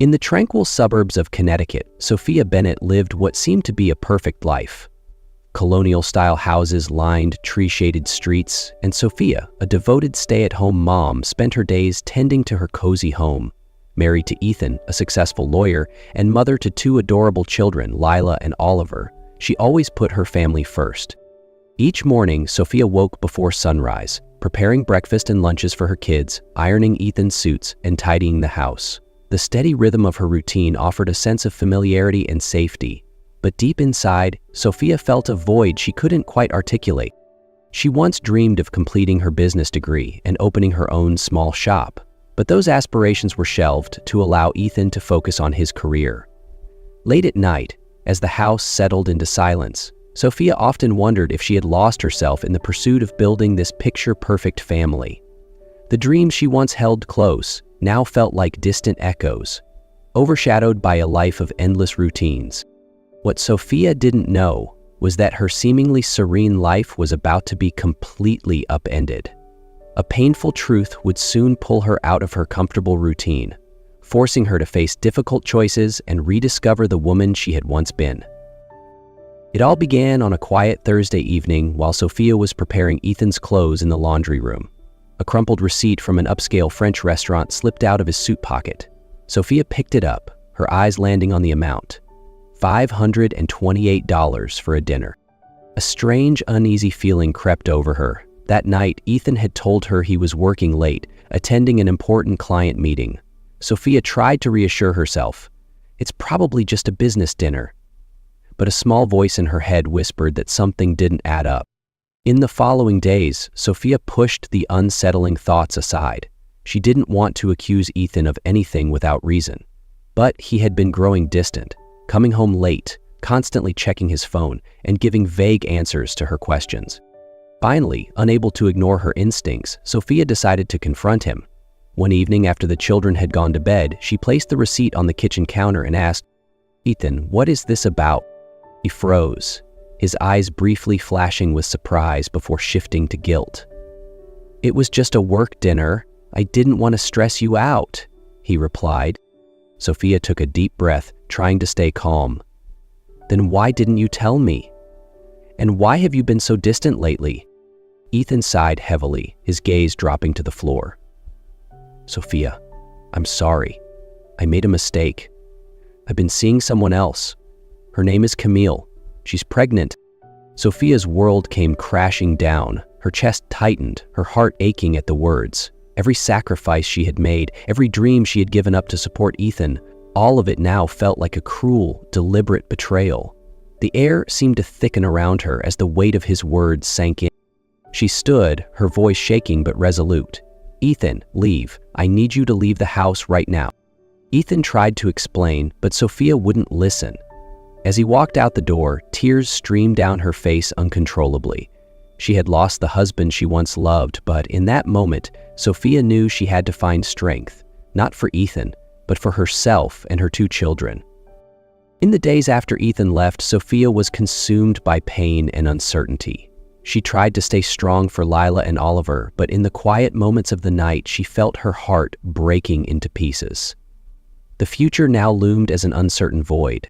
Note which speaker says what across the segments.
Speaker 1: In the tranquil suburbs of Connecticut, Sophia Bennett lived what seemed to be a perfect life. Colonial-style houses lined tree-shaded streets, and Sophia, a devoted stay-at-home mom, spent her days tending to her cozy home. Married to Ethan, a successful lawyer, and mother to two adorable children, Lila and Oliver, she always put her family first. Each morning, Sophia woke before sunrise, preparing breakfast and lunches for her kids, ironing Ethan's suits, and tidying the house. The steady rhythm of her routine offered a sense of familiarity and safety. But deep inside, Sophia felt a void she couldn't quite articulate. She once dreamed of completing her business degree and opening her own small shop, but those aspirations were shelved to allow Ethan to focus on his career. Late at night, as the house settled into silence, Sophia often wondered if she had lost herself in the pursuit of building this picture-perfect family. The dreams she once held close now felt like distant echoes, overshadowed by a life of endless routines. What Sophia didn't know was that her seemingly serene life was about to be completely upended. A painful truth would soon pull her out of her comfortable routine, forcing her to face difficult choices and rediscover the woman she had once been. It all began on a quiet Thursday evening while Sophia was preparing Ethan's clothes in the laundry room. A crumpled receipt from an upscale French restaurant slipped out of his suit pocket. Sophia picked it up, her eyes landing on the amount: $528 for a dinner. A strange, uneasy feeling crept over her. That night, Ethan had told her he was working late, attending an important client meeting. Sophia tried to reassure herself. It's probably just a business dinner. But a small voice in her head whispered that something didn't add up. In the following days, Sophia pushed the unsettling thoughts aside. She didn't want to accuse Ethan of anything without reason. But he had been growing distant, coming home late, constantly checking his phone, and giving vague answers to her questions. Finally, unable to ignore her instincts, Sophia decided to confront him. One evening after the children had gone to bed, she placed the receipt on the kitchen counter and asked, "Ethan, what is this about?" He froze, his eyes briefly flashing with surprise before shifting to guilt. "It was just a work dinner. I didn't want to stress you out," he replied. Sophia took a deep breath, trying to stay calm. "Then why didn't you tell me? And why have you been so distant lately?" Ethan sighed heavily, his gaze dropping to the floor. "Sophia, I'm sorry. I made a mistake. I've been seeing someone else. Her name is Camille. She's pregnant." Sophia's world came crashing down. Her chest tightened, her heart aching at the words. Every sacrifice she had made, every dream she had given up to support Ethan, all of it now felt like a cruel, deliberate betrayal. The air seemed to thicken around her as the weight of his words sank in. She stood, her voice shaking but resolute. "Ethan, leave. I need you to leave the house right now." Ethan tried to explain, but Sophia wouldn't listen. As he walked out the door, tears streamed down her face uncontrollably. She had lost the husband she once loved, but in that moment, Sophia knew she had to find strength, not for Ethan, but for herself and her two children. In the days after Ethan left, Sophia was consumed by pain and uncertainty. She tried to stay strong for Lila and Oliver, but in the quiet moments of the night, she felt her heart breaking into pieces. The future now loomed as an uncertain void.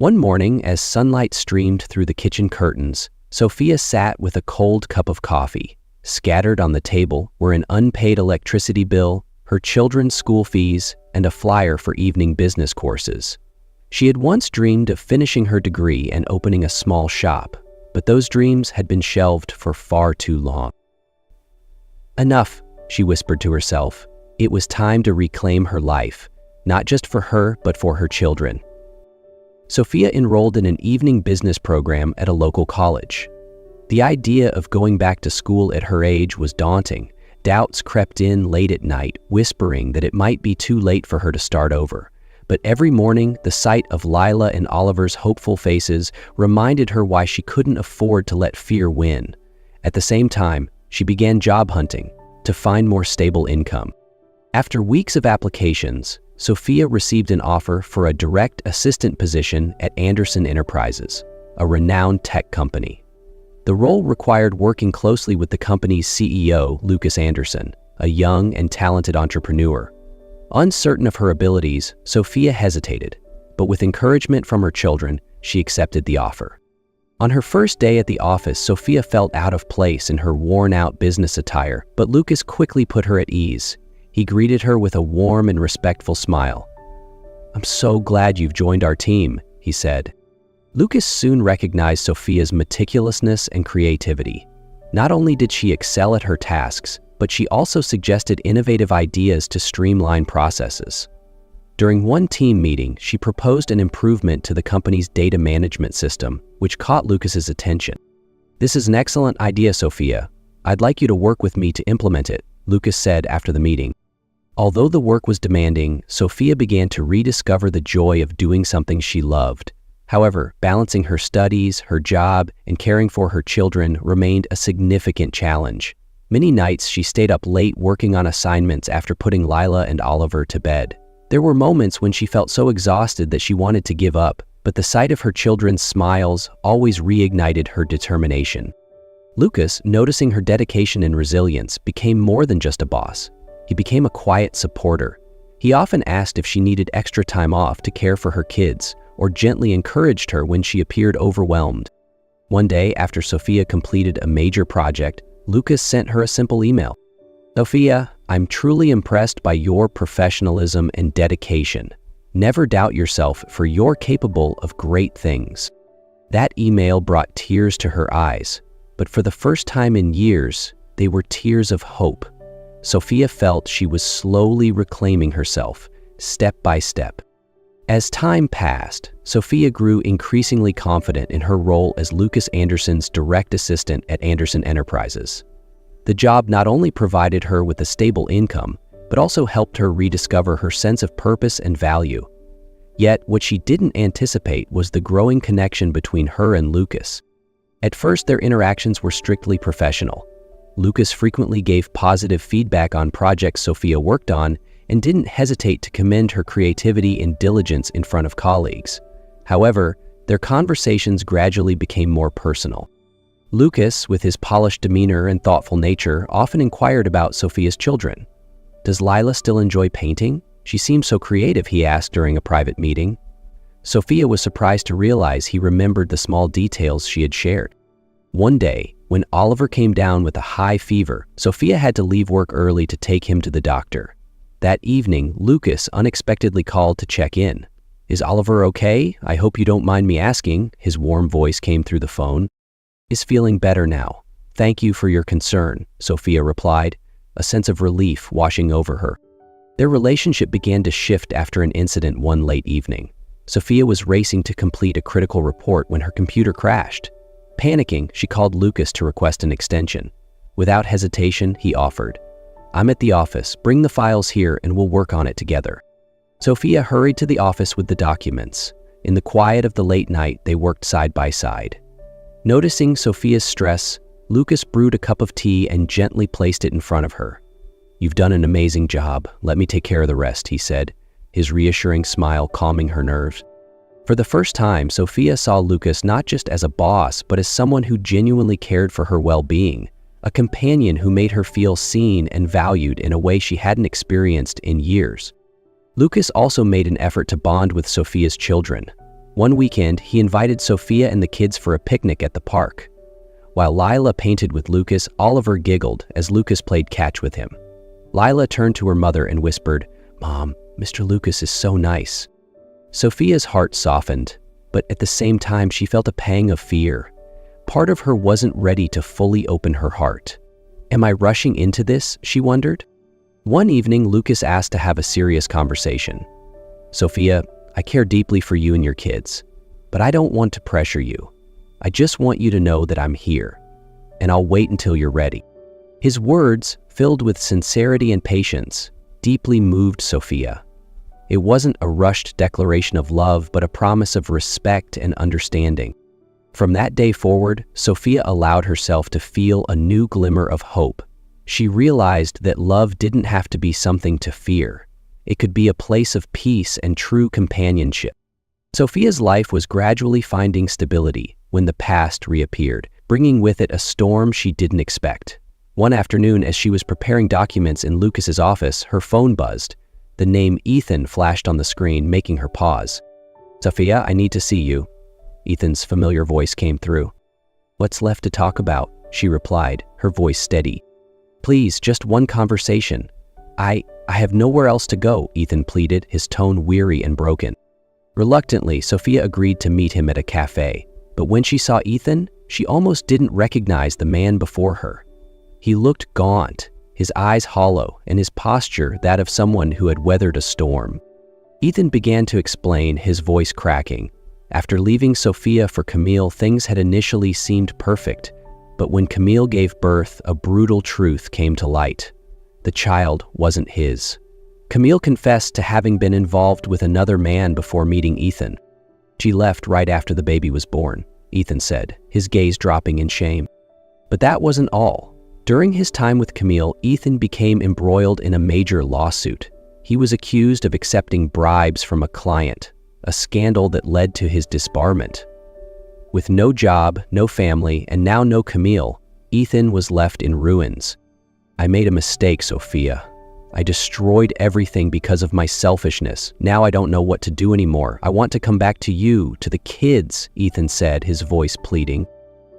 Speaker 1: One morning, as sunlight streamed through the kitchen curtains, Sophia sat with a cold cup of coffee. Scattered on the table were an unpaid electricity bill, her children's school fees, and a flyer for evening business courses. She had once dreamed of finishing her degree and opening a small shop, but those dreams had been shelved for far too long. "Enough," she whispered to herself. It was time to reclaim her life, not just for her, but for her children. Sophia enrolled in an evening business program at a local college. The idea of going back to school at her age was daunting. Doubts crept in late at night, whispering that it might be too late for her to start over. But every morning, the sight of Lila and Oliver's hopeful faces reminded her why she couldn't afford to let fear win. At the same time, she began job hunting to find more stable income. After weeks of applications, Sophia received an offer for a direct assistant position at Anderson Enterprises, a renowned tech company. The role required working closely with the company's CEO, Lucas Anderson, a young and talented entrepreneur. Uncertain of her abilities, Sophia hesitated, but with encouragement from her children, she accepted the offer. On her first day at the office, Sophia felt out of place in her worn-out business attire, but Lucas quickly put her at ease. He greeted her with a warm and respectful smile. "I'm so glad you've joined our team," he said. Lucas soon recognized Sophia's meticulousness and creativity. Not only did she excel at her tasks, but she also suggested innovative ideas to streamline processes. During one team meeting, she proposed an improvement to the company's data management system, which caught Lucas's attention. "This is an excellent idea, Sophia. I'd like you to work with me to implement it," Lucas said after the meeting. Although the work was demanding, Sophia began to rediscover the joy of doing something she loved. However, balancing her studies, her job, and caring for her children remained a significant challenge. Many nights she stayed up late working on assignments after putting Lila and Oliver to bed. There were moments when she felt so exhausted that she wanted to give up, but the sight of her children's smiles always reignited her determination. Lucas, noticing her dedication and resilience, became more than just a boss. He became a quiet supporter. He often asked if she needed extra time off to care for her kids, or gently encouraged her when she appeared overwhelmed. One day, after Sophia completed a major project, Lucas sent her a simple email. "Sophia, I'm truly impressed by your professionalism and dedication. Never doubt yourself, for you're capable of great things." That email brought tears to her eyes, but for the first time in years, they were tears of hope. Sophia felt she was slowly reclaiming herself, step by step. As time passed, Sophia grew increasingly confident in her role as Lucas Anderson's direct assistant at Anderson Enterprises. The job not only provided her with a stable income, but also helped her rediscover her sense of purpose and value. Yet, what she didn't anticipate was the growing connection between her and Lucas. At first, their interactions were strictly professional. Lucas frequently gave positive feedback on projects Sophia worked on and didn't hesitate to commend her creativity and diligence in front of colleagues. However, their conversations gradually became more personal. Lucas, with his polished demeanor and thoughtful nature, often inquired about Sophia's children. "Does Lila still enjoy painting? She seems so creative," he asked during a private meeting. Sophia was surprised to realize he remembered the small details she had shared. One day, when Oliver came down with a high fever, Sophia had to leave work early to take him to the doctor. That evening, Lucas unexpectedly called to check in. "Is Oliver okay? I hope you don't mind me asking," his warm voice came through the phone. "Is feeling better now. Thank you for your concern," Sophia replied, a sense of relief washing over her. Their relationship began to shift after an incident one late evening. Sophia was racing to complete a critical report when her computer crashed. Panicking, she called Lucas to request an extension. Without hesitation, he offered, "I'm at the office. Bring the files here and we'll work on it together." Sophia hurried to the office with the documents. In the quiet of the late night, they worked side by side. Noticing Sophia's stress, Lucas brewed a cup of tea and gently placed it in front of her. "You've done an amazing job. Let me take care of the rest," he said, his reassuring smile calming her nerves. For the first time, Sophia saw Lucas not just as a boss, but as someone who genuinely cared for her well-being, a companion who made her feel seen and valued in a way she hadn't experienced in years. Lucas also made an effort to bond with Sophia's children. One weekend, he invited Sophia and the kids for a picnic at the park. While Lila painted with Lucas, Oliver giggled as Lucas played catch with him. Lila turned to her mother and whispered, "Mom, Mr. Lucas is so nice." Sophia's heart softened, but at the same time she felt a pang of fear. Part of her wasn't ready to fully open her heart. "Am I rushing into this?" she wondered. One evening, Lucas asked to have a serious conversation. "Sophia, I care deeply for you and your kids, but I don't want to pressure you. I just want you to know that I'm here, and I'll wait until you're ready." His words, filled with sincerity and patience, deeply moved Sophia. It wasn't a rushed declaration of love, but a promise of respect and understanding. From that day forward, Sophia allowed herself to feel a new glimmer of hope. She realized that love didn't have to be something to fear. It could be a place of peace and true companionship. Sophia's life was gradually finding stability when the past reappeared, bringing with it a storm she didn't expect. One afternoon, as she was preparing documents in Lucas's office, her phone buzzed. The name Ethan flashed on the screen, making her pause. "Sophia, I need to see you." Ethan's familiar voice came through. "What's left to talk about?" she replied, her voice steady. "Please, just one conversation." I have nowhere else to go," Ethan pleaded, his tone weary and broken. Reluctantly, Sophia agreed to meet him at a cafe, but when she saw Ethan, she almost didn't recognize the man before her. He looked gaunt, his eyes hollow, and his posture that of someone who had weathered a storm. Ethan began to explain, his voice cracking. After leaving Sophia for Camille, things had initially seemed perfect, but when Camille gave birth, a brutal truth came to light. The child wasn't his. Camille confessed to having been involved with another man before meeting Ethan. "She left right after the baby was born," Ethan said, his gaze dropping in shame. But that wasn't all. During his time with Camille, Ethan became embroiled in a major lawsuit. He was accused of accepting bribes from a client, a scandal that led to his disbarment. With no job, no family, and now no Camille, Ethan was left in ruins. "I made a mistake, Sophia. I destroyed everything because of my selfishness. Now I don't know what to do anymore. I want to come back to you, to the kids," Ethan said, his voice pleading.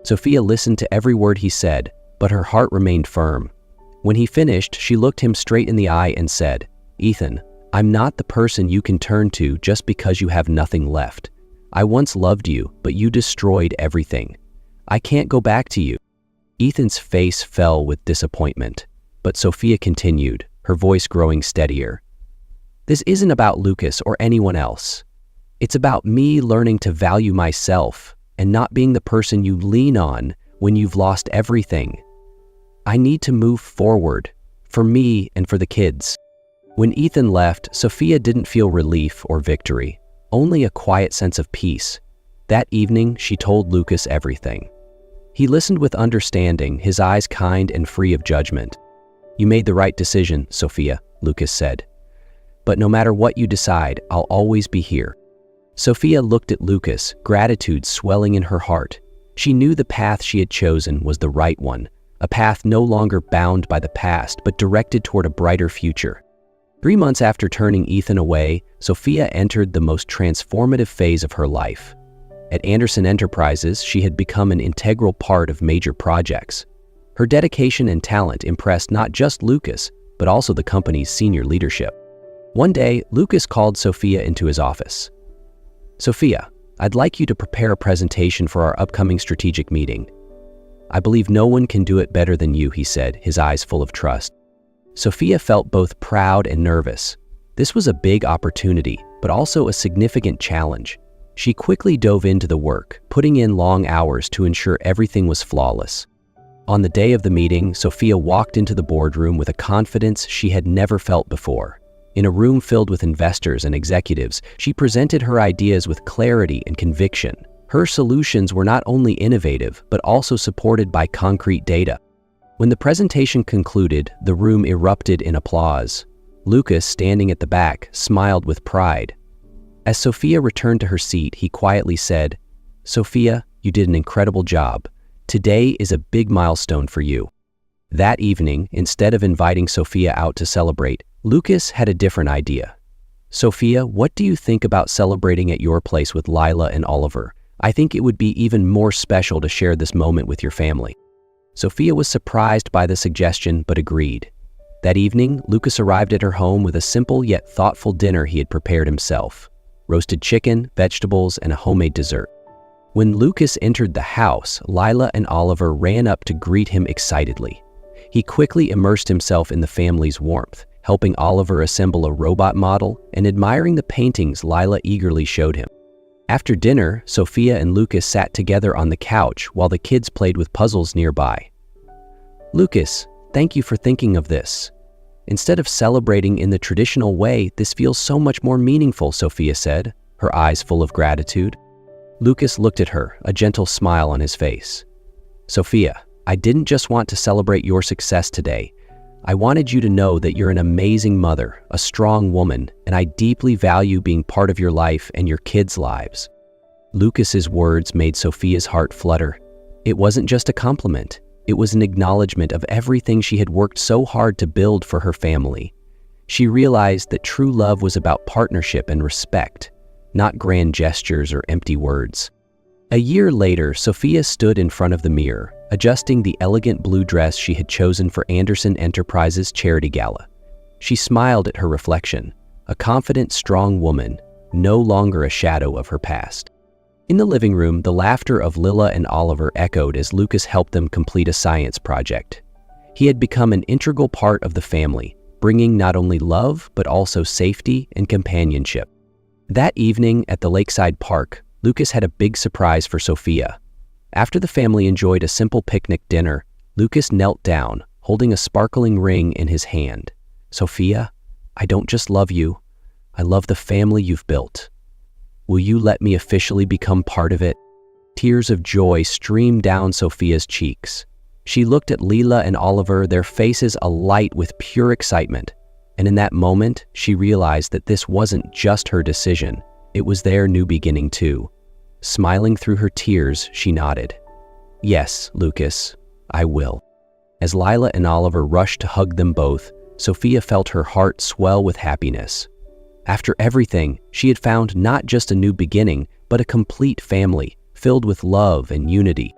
Speaker 1: Sophia listened to every word he said, but her heart remained firm. When he finished, she looked him straight in the eye and said, "Ethan, I'm not the person you can turn to just because you have nothing left. I once loved you, but you destroyed everything. I can't go back to you." Ethan's face fell with disappointment, but Sophia continued, her voice growing steadier. "This isn't about Lucas or anyone else. It's about me learning to value myself and not being the person you lean on when you've lost everything. I need to move forward, for me and for the kids." When Ethan left, Sophia didn't feel relief or victory, only a quiet sense of peace. That evening, she told Lucas everything. He listened with understanding, his eyes kind and free of judgment. "You made the right decision, Sophia," Lucas said. "But no matter what you decide, I'll always be here." Sophia looked at Lucas, gratitude swelling in her heart. She knew the path she had chosen was the right one, a path no longer bound by the past, but directed toward a brighter future. 3 months after turning Ethan away, Sophia entered the most transformative phase of her life. At Anderson Enterprises, she had become an integral part of major projects. Her dedication and talent impressed not just Lucas, but also the company's senior leadership. One day, Lucas called Sophia into his office. "Sophia, I'd like you to prepare a presentation for our upcoming strategic meeting. I believe no one can do it better than you," he said, his eyes full of trust. Sophia felt both proud and nervous. This was a big opportunity, but also a significant challenge. She quickly dove into the work, putting in long hours to ensure everything was flawless. On the day of the meeting, Sophia walked into the boardroom with a confidence she had never felt before. In a room filled with investors and executives, she presented her ideas with clarity and conviction. Her solutions were not only innovative, but also supported by concrete data. When the presentation concluded, the room erupted in applause. Lucas, standing at the back, smiled with pride. As Sophia returned to her seat, he quietly said, "Sophia, you did an incredible job. Today is a big milestone for you." That evening, instead of inviting Sophia out to celebrate, Lucas had a different idea. "Sophia, what do you think about celebrating at your place with Lila and Oliver? I think it would be even more special to share this moment with your family." Sophia was surprised by the suggestion, but agreed. That evening, Lucas arrived at her home with a simple yet thoughtful dinner he had prepared himself: roasted chicken, vegetables, and a homemade dessert. When Lucas entered the house, Lila and Oliver ran up to greet him excitedly. He quickly immersed himself in the family's warmth, helping Oliver assemble a robot model and admiring the paintings Lila eagerly showed him. After dinner, Sophia and Lucas sat together on the couch while the kids played with puzzles nearby. "Lucas, thank you for thinking of this. Instead of celebrating in the traditional way, this feels so much more meaningful," Sophia said, her eyes full of gratitude. Lucas looked at her, a gentle smile on his face. "Sophia, I didn't just want to celebrate your success today. I wanted you to know that you're an amazing mother, a strong woman, and I deeply value being part of your life and your kids' lives." Lucas's words made Sophia's heart flutter. It wasn't just a compliment. It was an acknowledgement of everything she had worked so hard to build for her family. She realized that true love was about partnership and respect, not grand gestures or empty words. A year later, Sophia stood in front of the mirror, adjusting the elegant blue dress she had chosen for Anderson Enterprises' charity gala. She smiled at her reflection, a confident, strong woman, no longer a shadow of her past. In the living room, the laughter of Lila and Oliver echoed as Lucas helped them complete a science project. He had become an integral part of the family, bringing not only love but also safety and companionship. That evening at the lakeside park, Lucas had a big surprise for Sophia. After the family enjoyed a simple picnic dinner, Lucas knelt down, holding a sparkling ring in his hand. "Sophia, I don't just love you, I love the family you've built. Will you let me officially become part of it?" Tears of joy streamed down Sophia's cheeks. She looked at Lila and Oliver, their faces alight with pure excitement. And in that moment, she realized that this wasn't just her decision, it was their new beginning too. Smiling through her tears, she nodded. "Yes, Lucas, I will." As Lila and Oliver rushed to hug them both, Sophia felt her heart swell with happiness. After everything, she had found not just a new beginning, but a complete family, filled with love and unity.